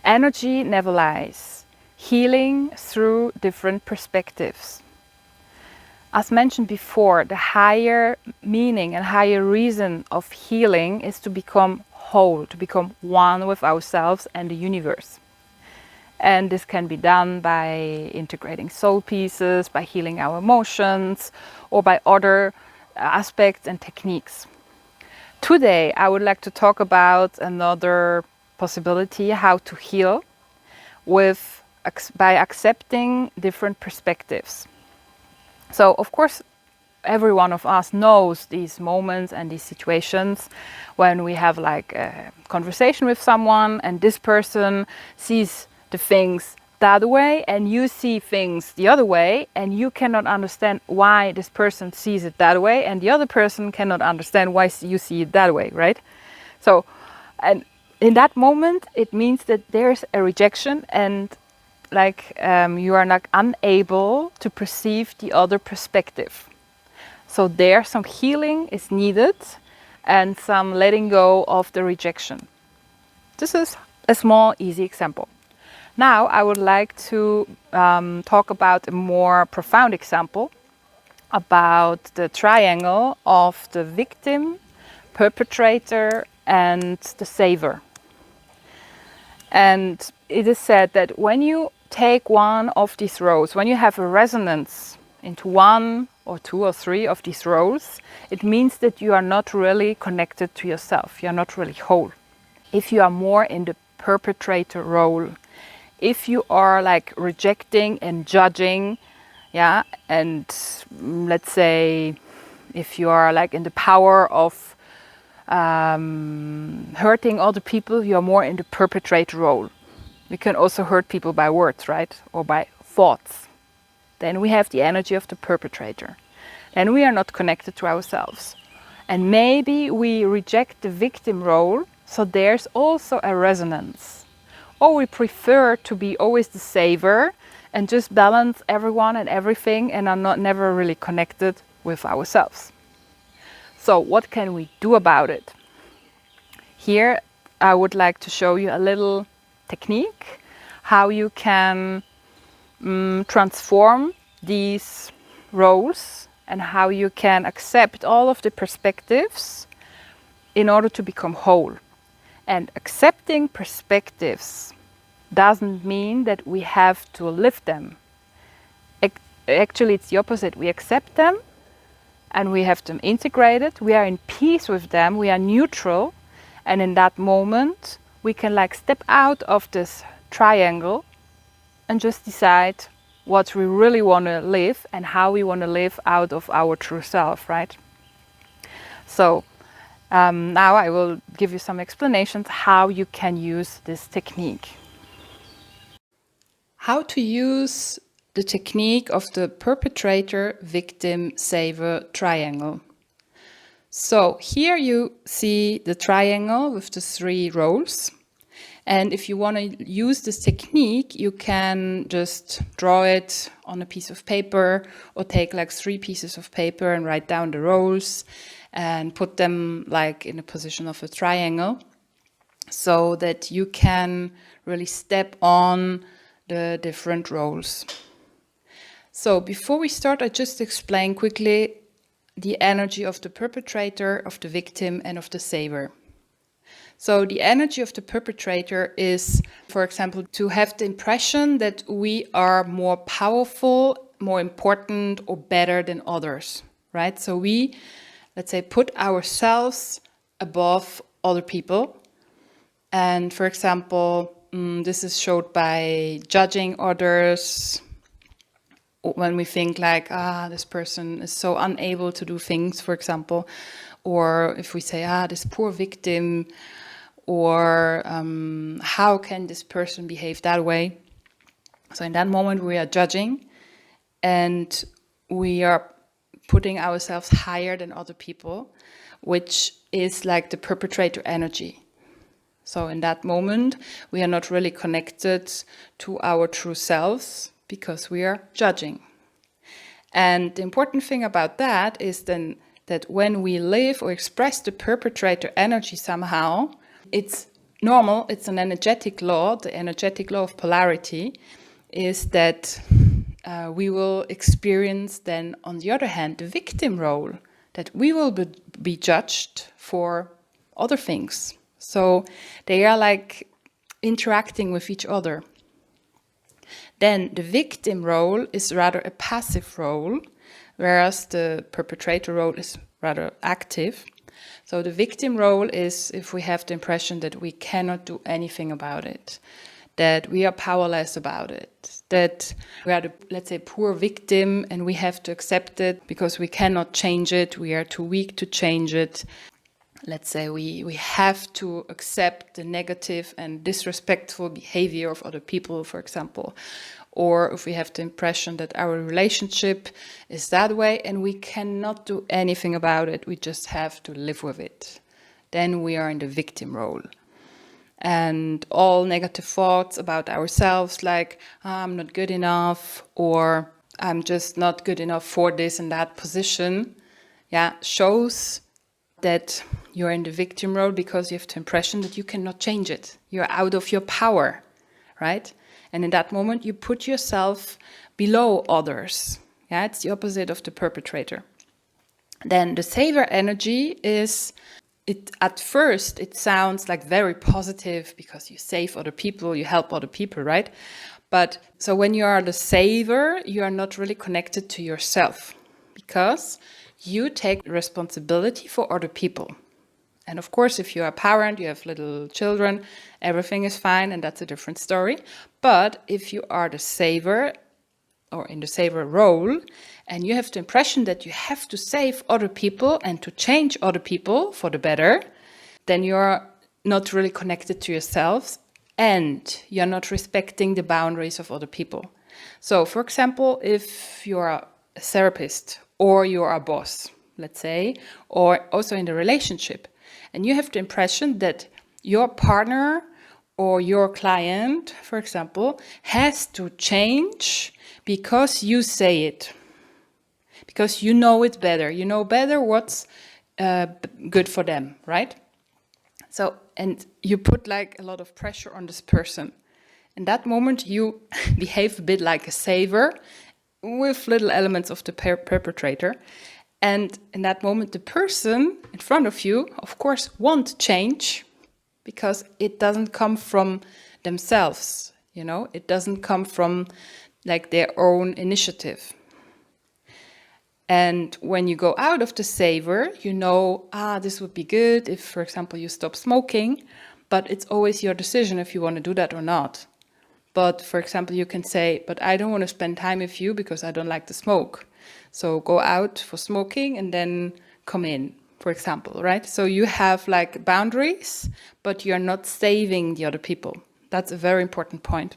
Energy never lies. Healing through different perspectives. As mentioned before, the higher meaning and higher reason of healing is to become whole, to become one with ourselves and the universe. And this can be done by integrating soul pieces, by healing our emotions, or by other aspects and techniques. Today, I would like to talk about another possibility how to heal by accepting different perspectives. So, of course, every one of us knows these moments and these situations when we have like a conversation with someone and this person sees the things that way and you see things the other way, and you cannot understand why this person sees it that way and the other person cannot understand why you see it that way, right? So, and in that moment it means that there's a rejection and you are not unable to perceive the other perspective. So there some healing is needed and some letting go of the rejection. This is a small, easy example. Now I would like to talk about a more profound example about the triangle of the victim, perpetrator and the saver. And it is said that when you take one of these roles, when you have a resonance into one or two or three of these roles, it means that you are not really connected to yourself. You are not really whole. If you are more in the perpetrator role, if you are like rejecting and judging, yeah, and let's say if you are like in the power of hurting other people, you are more in the perpetrator role. We can also hurt people by words, right? Or by thoughts. Then we have the energy of the perpetrator. Then we are not connected to ourselves. And maybe we reject the victim role, so there's also a resonance. Or we prefer to be always the saver and just balance everyone and everything and are never really connected with ourselves. So what can we do about it? Here I would like to show you a little technique how you can transform these roles and how you can accept all of the perspectives in order to become whole. And accepting perspectives doesn't mean that we have to live them. Actually, it's the opposite. We accept them and we have them integrated. We are in peace with them. We are neutral. And in that moment, we can like step out of this triangle and just decide what we really want to live and how we want to live out of our true self, right? So now I will give you some explanations how you can use this technique. How to use the technique of the perpetrator, victim, saver triangle. So here you see the triangle with the three roles. And if you want to use this technique, you can just draw it on a piece of paper or take like 3 pieces of paper and write down the roles and put them like in a position of a triangle so that you can really step on the different roles. So before we start, I just explain quickly the energy of the perpetrator, of the victim and of the saver. So the energy of the perpetrator is, for example, to have the impression that we are more powerful, more important or better than others, right? So we, let's say, put ourselves above other people. And for example, this is showed by judging others when we think like, this person is so unable to do things, for example. Or if we say, this poor victim, or how can this person behave that way? So in that moment we are judging and we are putting ourselves higher than other people, which is like the perpetrator energy. So in that moment we are not really connected to our true selves because we are judging. And the important thing about that is then that when we live or express the perpetrator energy somehow, it's normal, it's an energetic law. The energetic law of polarity is that we will experience then, on the other hand, the victim role, that we will be judged for other things. So they are like interacting with each other. Then the victim role is rather a passive role, whereas the perpetrator role is rather active. So the victim role is if we have the impression that we cannot do anything about it, that we are powerless about it, that we are the, let's say, poor victim and we have to accept it because we cannot change it, we are too weak to change it. Let's say we have to accept the negative and disrespectful behavior of other people, for example. Or if we have the impression that our relationship is that way and we cannot do anything about it, we just have to live with it. Then we are in the victim role. And all negative thoughts about ourselves, like I'm not good enough, or I'm just not good enough for this and that position, shows that you're in the victim role because you have the impression that you cannot change it. You're out of your power, right? And in that moment, you put yourself below others. Yeah, it's the opposite of the perpetrator. Then the saver energy is, at first, it sounds like very positive because you save other people, you help other people, right? But so when you are the saver, you are not really connected to yourself because you take responsibility for other people. And of course, if you are a parent, you have little children, everything is fine and that's a different story. But if you are the saver or in the saver role and you have the impression that you have to save other people and to change other people for the better, then you're not really connected to yourself and you're not respecting the boundaries of other people. So, for example, if you're a therapist or you're a boss, let's say, or also in the relationship, and you have the impression that your partner or your client, for example, has to change because you say it, because you know it better. You know better what's good for them, right? So, and you put like a lot of pressure on this person. In that moment, you behave a bit like a saver with little elements of the perpetrator. And in that moment, the person in front of you, of course, won't change because it doesn't come from themselves, you know, it doesn't come from like their own initiative. And when you go out of the saver, you know, this would be good if, for example, you stop smoking, but it's always your decision if you want to do that or not. But for example, you can say, but I don't want to spend time with you because I don't like to smoke. So go out for smoking and then come in, for example, right? So you have like boundaries, but you're not saving the other people. That's a very important point.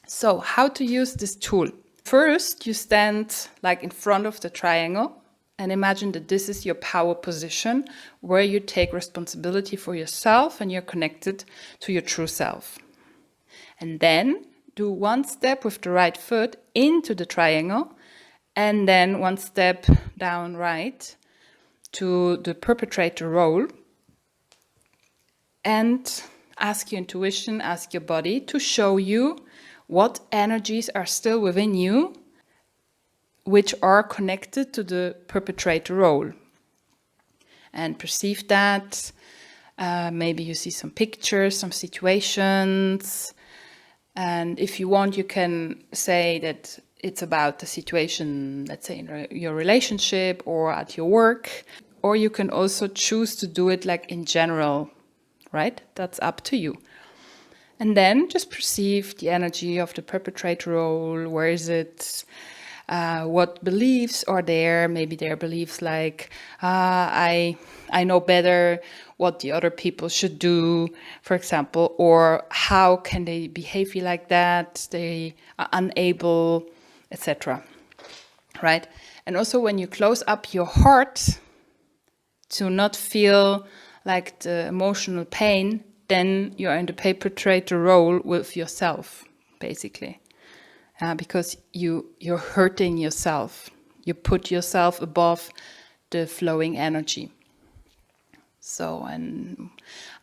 So how to use this tool? First, you stand like in front of the triangle and imagine that this is your power position where you take responsibility for yourself and you're connected to your true self. And then do one step with the right foot into the triangle and then one step down right to the perpetrator role. And ask your intuition, ask your body to show you what energies are still within you which are connected to the perpetrator role. And perceive that. Maybe you see some pictures, some situations. And if you want, you can say that it's about the situation, let's say in your relationship or at your work. Or you can also choose to do it like in general, right? That's up to you. And then just perceive the energy of the perpetrator role. Where is it? What beliefs are there? Maybe there are beliefs like, I know better what the other people should do, for example, or how can they behave like that? They are unable, etc. Right? And also when you close up your heart to not feel like the emotional pain, then you're in the perpetrator role with yourself, basically. Because you're hurting yourself. You put yourself above the flowing energy. So, and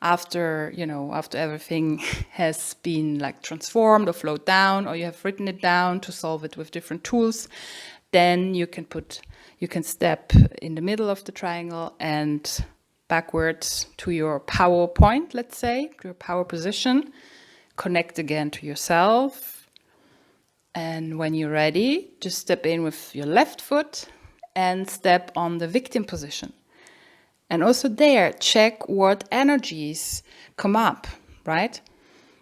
after, after everything has been like transformed or flowed down, or you have written it down to solve it with different tools, then you can step in the middle of the triangle and backwards to your power point, let's say, to your power position. Connect again to yourself. And when you're ready, just step in with your left foot and step on the victim position. And also there, check what energies come up, right?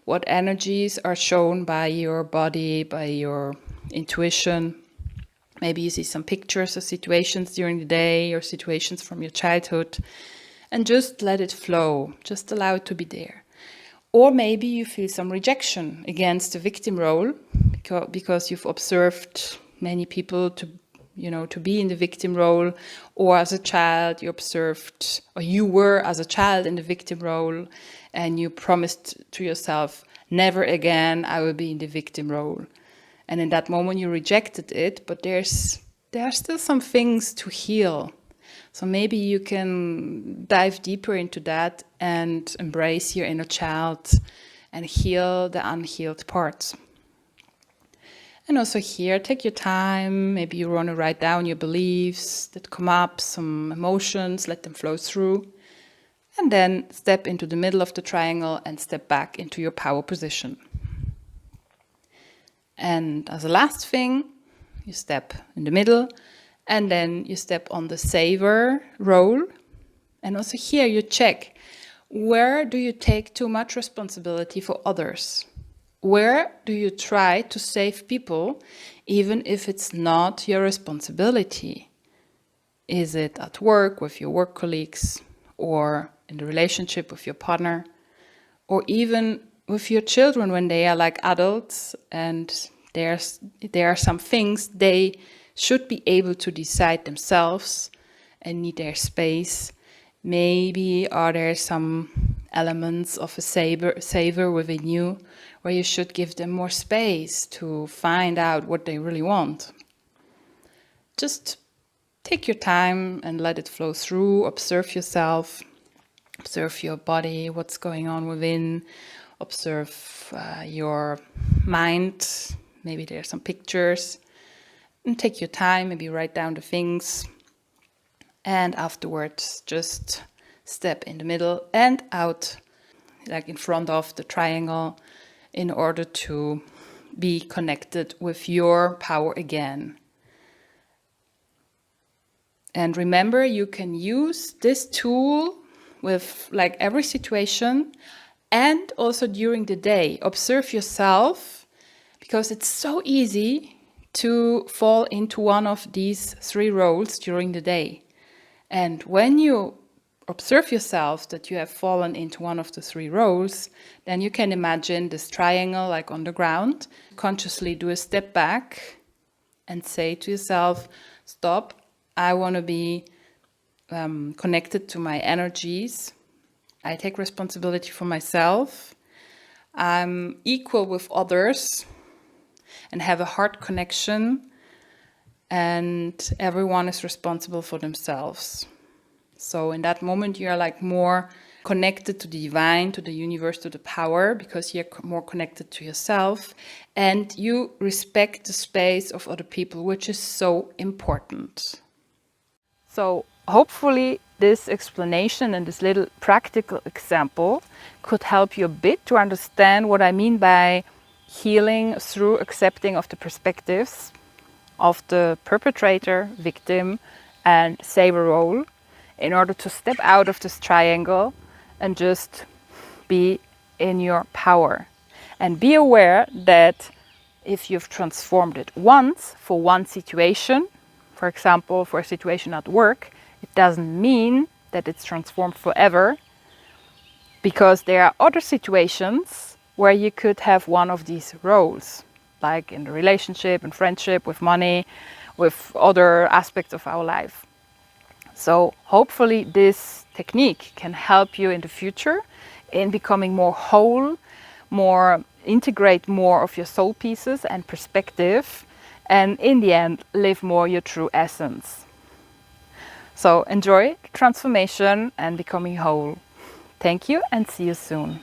What energies are shown by your body, by your intuition. Maybe you see some pictures of situations during the day or situations from your childhood, and just let it flow. Just allow it to be there. Or maybe you feel some rejection against the victim role because you've observed many people to be in the victim role, or as a child you observed, or you were as a child in the victim role, and you promised to yourself, never again I will be in the victim role. And in that moment you rejected it, but there are still some things to heal. So maybe you can dive deeper into that and embrace your inner child and heal the unhealed parts. And also here, take your time. Maybe you want to write down your beliefs that come up, some emotions, let them flow through. And then step into the middle of the triangle and step back into your power position. And as a last thing, you step in the middle and then you step on the saver role. And also here you check, where do you take too much responsibility for others? Where do you try to save people, even if it's not your responsibility? Is it at work with your work colleagues, or in the relationship with your partner, or even with your children when they are like adults and there are some things they should be able to decide themselves and need their space? Maybe are there some elements of a saver within you where you should give them more space to find out what they really want? Just take your time and let it flow through. Observe yourself, observe your body, what's going on within, observe your mind. Maybe there are some pictures. And take your time, maybe write down the things. And afterwards, just step in the middle and out, like in front of the triangle, in order to be connected with your power again. And remember, you can use this tool with like every situation and also during the day. Observe yourself, because it's so easy to fall into one of these three roles during the day. And when you observe yourself that you have fallen into one of the three roles, then you can imagine this triangle like on the ground. Consciously do a step back and say to yourself, stop, I want to be connected to my energies. I take responsibility for myself. I'm equal with others and have a heart connection, and everyone is responsible for themselves. So in that moment, you are like more connected to the divine, to the universe, to the power, because you're more connected to yourself, and you respect the space of other people, which is so important. So hopefully this explanation and this little practical example could help you a bit to understand what I mean by healing through accepting of the perspectives of the perpetrator, victim, and saver role, in order to step out of this triangle and just be in your power. And be aware that if you've transformed it once for one situation, for example, for a situation at work, it doesn't mean that it's transformed forever, because there are other situations where you could have one of these roles, like in the relationship and friendship, with money, with other aspects of our life. So hopefully this technique can help you in the future in becoming more whole, more integrate more of your soul pieces and perspective, and in the end live more your true essence. So enjoy the transformation and becoming whole. Thank you and see you soon.